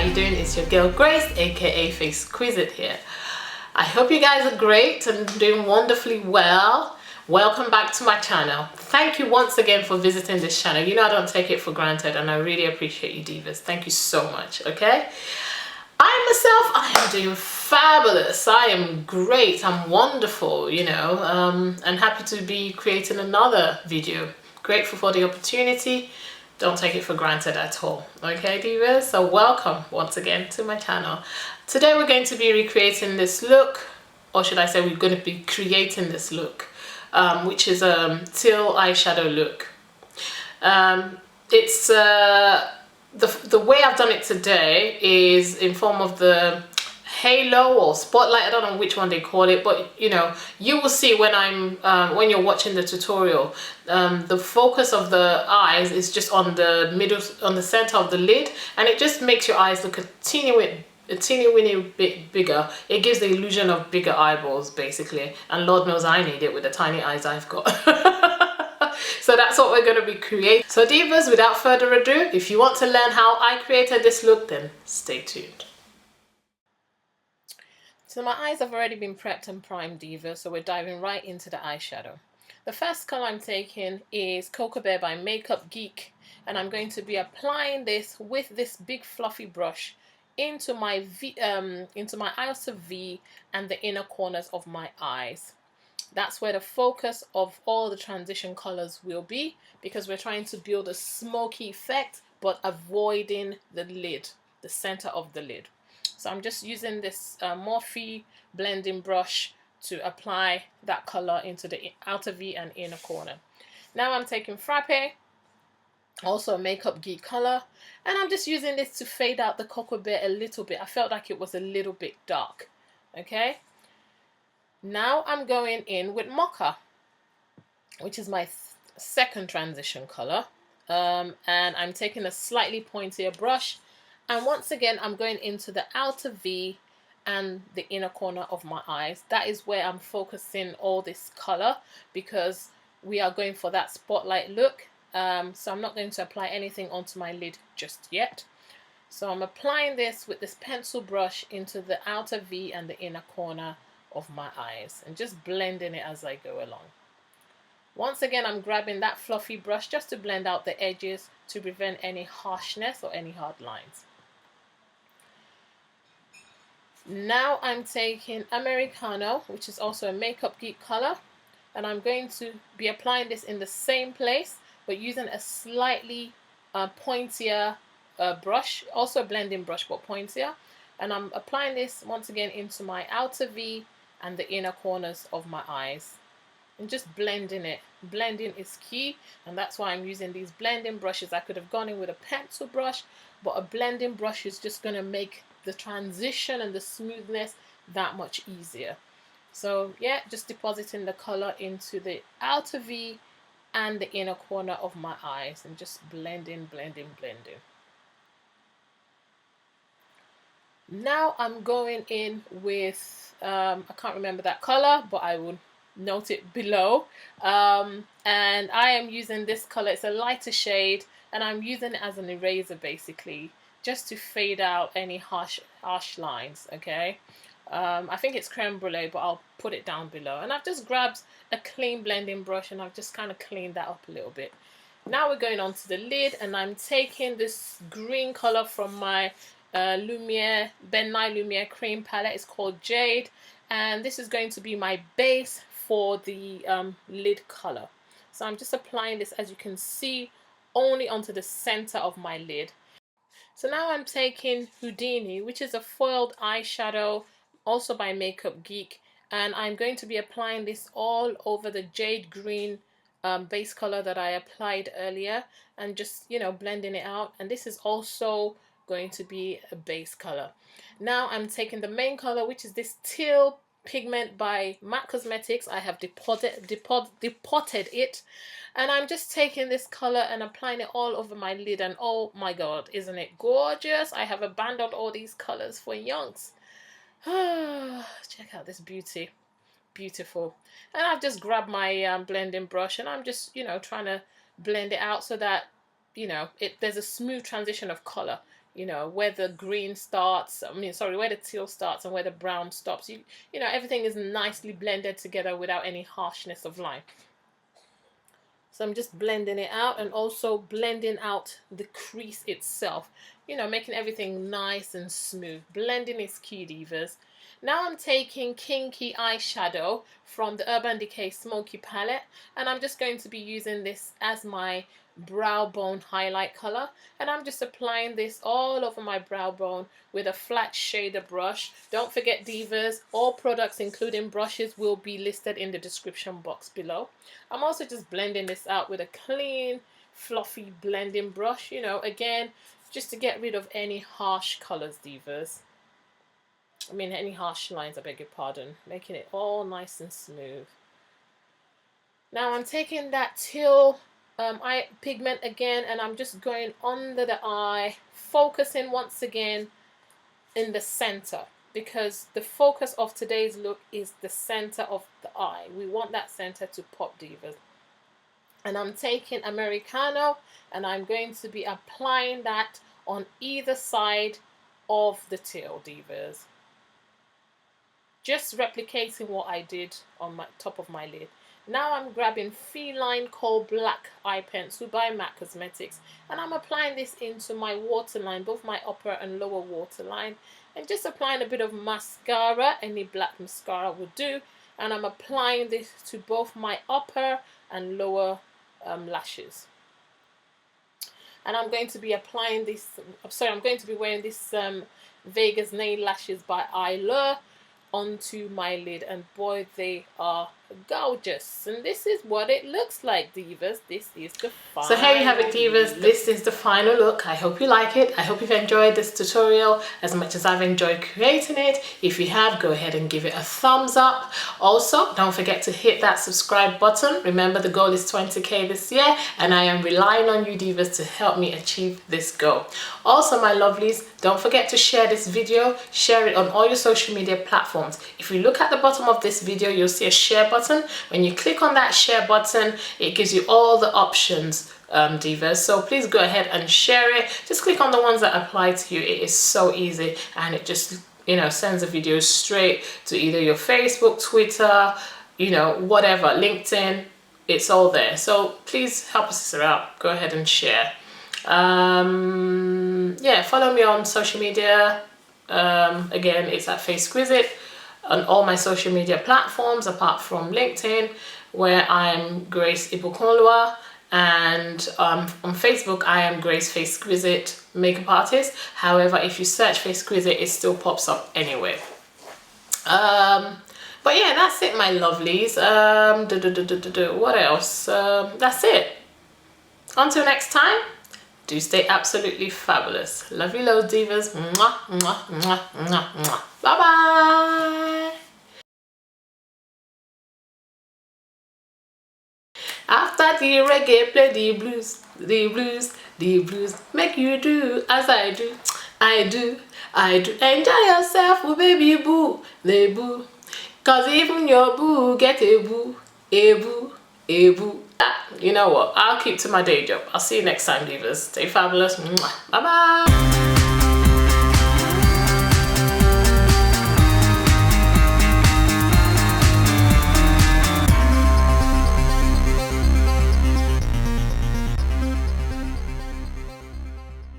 you doing? It's your girl Grace, aka FaceQuizite here. I hope you guys are great and doing wonderfully well. Welcome back to my channel. Thank you once again for visiting this channel. You know I don't take it for granted and I really appreciate you divas. Thank you so much, okay? I am doing fabulous. I am great. I'm wonderful, you know, and happy to be creating another video. Grateful for the opportunity. Don't take it for granted at all. Okay, divas? So welcome once again to my channel. Today we're going to be recreating this look, or should I say we're going to be creating this look, which is a teal eyeshadow look. It's the way I've done it today is in form of the halo or spotlight. I don't know which one they call it, but you know, you will see when when you're watching the tutorial, the focus of the eyes is just on the middle, on the center of the lid, and it just makes your eyes look a teeny weeny bit bigger. It gives the illusion of bigger eyeballs basically, and Lord knows I need it with the tiny eyes I've got. So that's what we're going to be creating. So divas, without further ado, if you want to learn how I created this look, then stay tuned. So my eyes have already been prepped and primed, divas, so we're diving right into the eyeshadow. The first color I'm taking is Cocoa Bear by Makeup Geek, and I'm going to be applying this with this big fluffy brush into my outer V and the inner corners of my eyes. That's where the focus of all the transition colors will be, because we're trying to build a smoky effect but avoiding the lid, the center of the lid. So I'm just using this Morphe blending brush to apply that color into the outer V and inner corner. Now I'm taking Frappe, also a Makeup Geek color, and I'm just using this to fade out the Cocoa Bear a little bit. I felt like it was a little bit dark. Okay. Now I'm going in with Mocha, which is my second transition color, and I'm taking a slightly pointier brush, and once again I'm going into the outer V and the inner corner of my eyes. That is where I'm focusing all this color, because we are going for that spotlight look. So I'm not going to apply anything onto my lid just yet. So I'm applying this with this pencil brush into the outer V and the inner corner of my eyes and just blending it as I go along. Once again, I'm grabbing that fluffy brush just to blend out the edges to prevent any harshness or any hard lines. Now I'm taking Americano, which is also a Makeup Geek color, and I'm going to be applying this in the same place but using a slightly pointier brush, also a blending brush but pointier, and I'm applying this once again into my outer V and the inner corners of my eyes and just blending it. Blending is key, and that's why I'm using these blending brushes. I could have gone in with a pencil brush, but a blending brush is just going to make the transition and the smoothness that much easier. So yeah, just depositing the color into the outer V and the inner corner of my eyes and just blending. Now I'm going in with I can't remember that color, but I will note it below, and I am using this color. It's a lighter shade, and I'm using it as an eraser basically, just to fade out any harsh lines. Okay, I think it's Creme Brulee, but I'll put it down below. And I've just grabbed a clean blending brush and I've just kind of cleaned that up a little bit. Now we're going on to the lid, and I'm taking this green color from my Lumiere, Ben Nye Lumiere Cream palette. It's called Jade, and this is going to be my base for the lid color. So I'm just applying this, as you can see, only onto the center of my lid. So now I'm taking Houdini, which is a foiled eyeshadow, also by Makeup Geek, and I'm going to be applying this all over the jade green base color that I applied earlier, and just, you know, blending it out. And this is also going to be a base color. Now I'm taking the main color, which is this Teal Pigment by MAC Cosmetics. I have depotted it, and I'm just taking this color and applying it all over my lid, and oh my god, isn't it gorgeous? I have abandoned all these colors for yonks. Check out this beauty. Beautiful. And I've just grabbed my blending brush, and I'm just, you know, trying to blend it out so that, you know, there's a smooth transition of color. you know, where the green starts, where the teal starts and where the brown stops. You know, everything is nicely blended together without any harshness of line. So I'm just blending it out and also blending out the crease itself, you know, making everything nice and smooth. Blending is key, divas. Now I'm taking Kinky eyeshadow from the Urban Decay Smokey palette, and I'm just going to be using this as my brow bone highlight color, and I'm just applying this all over my brow bone with a flat shader brush. Don't forget, divas, all products including brushes will be listed in the description box below. I'm also just blending this out with a clean fluffy blending brush, you know, again just to get rid of any harsh colors, divas. Any harsh lines, I beg your pardon, making it all nice and smooth. Now I'm taking that Teal eye pigment again, and I'm just going under the eye, focusing once again in the center, because the focus of today's look is the center of the eye. We want that center to pop, divas. And I'm taking Americano, and I'm going to be applying that on either side of the Teal, divas. Just replicating what I did on my top of my lid. Now I'm grabbing Feline Coal Black Eye Pencil by MAC Cosmetics, and I'm applying this into my waterline, both my upper and lower waterline, and just applying a bit of mascara. Any black mascara will do, and I'm applying this to both my upper and lower lashes. And I'm going to be applying this, I'm going to be wearing this Vegas Nail Lashes by Eyelure onto my lid, and boy, they are gorgeous. And this is what it looks like, divas. This is the final. So here you have it, divas. This is the final look. I hope you like it. I hope you've enjoyed this tutorial as much as I've enjoyed creating it. If you have, go ahead and give it a thumbs up. Also, don't forget to hit that subscribe button. Remember, the goal is 20k this year, and I am relying on you, divas, to help me achieve this goal. Also, my lovelies, don't forget to share this video. Share it on all your social media platforms. If you look at the bottom of this video, you'll see a share button. When you click on that share button, it gives you all the options, divas. So please go ahead and share it. Just click on the ones that apply to you. It is so easy, and it just, you know, sends the video straight to either your Facebook, Twitter, you know, whatever, LinkedIn. It's all there. So please help us out. Go ahead and share. Yeah, follow me on social media. Again, it's at FaceQuizite on all my social media platforms, apart from LinkedIn, where I'm Grace Ibukunlua, and on Facebook I am Grace FaceQuizite Makeup Artist. However, if you search FaceQuizite, it still pops up anyway. But yeah, that's it, my lovelies. What else? That's it. Until next time, do stay absolutely fabulous. Love you loads, divas. Mwah, mwah, mwah, mwah, mwah. Bye bye. After the reggae, play the blues, the blues, the blues. Make you do as I do, I do, I do. Enjoy yourself, oh baby boo, the boo. Cause even your boo get a boo, a boo, a boo. You know what? I'll keep to my day job. I'll see you next time, divas. Stay fabulous. Bye bye.